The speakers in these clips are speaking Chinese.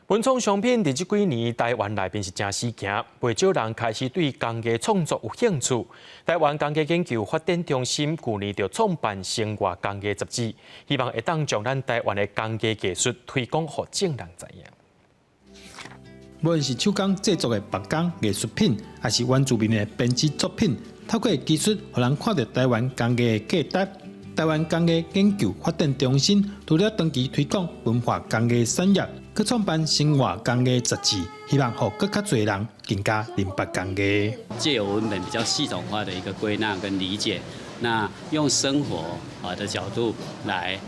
文创商品伫即几年台湾内面是真死行，不少人开始对工艺创作有兴趣。台湾工艺研究发展中心去年就创办生活工艺杂志，希望会当将咱台湾的工艺技术推广给众人知影。无论是手工制作的木工艺术品，还是原住民的编织作品，透过技术，让人看到台湾工艺的价值。台湾工艺研究发展中心除了长期推广文化工艺产业，佮创办生活工艺杂志，希望让更加多人更加明白工艺。借由文本比较系统化的一个归纳跟理解，那用生活的角度来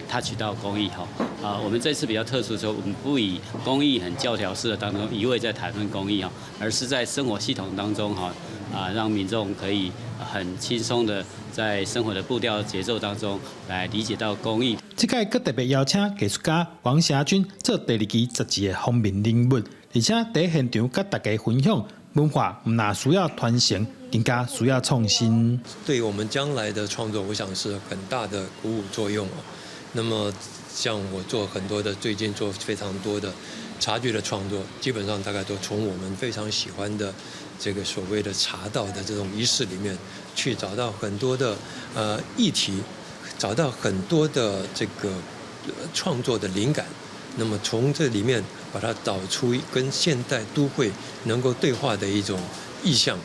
touch到工艺我们这次比较特殊的时候，我们不以工艺很教条式的当中一味在谈论工艺而是在生活系统当中让民众可以很轻松的在生活的步调节奏当中来理解到工艺。这届佮特别邀请艺术家王霞君做第2期杂志的封面人物，而且在现场佮大家分享文化唔那需要传承，更加需要创新。对我们将来的创作，我想是很大的鼓舞作用那么，像我最近做非常多的茶具的创作，基本上大概都从我们非常喜欢的这个所谓的茶道的这种仪式里面，去找到很多的议题，找到很多的这个创作的灵感。那么从这里面把它导出跟现代都会能够对话的一种意象。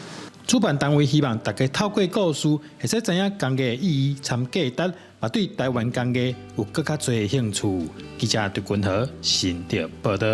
主办单位希望大家透过故事，会使知影工艺的意义、参价值，也对台湾工艺有更加多的兴趣。记者杜君和新竹报道。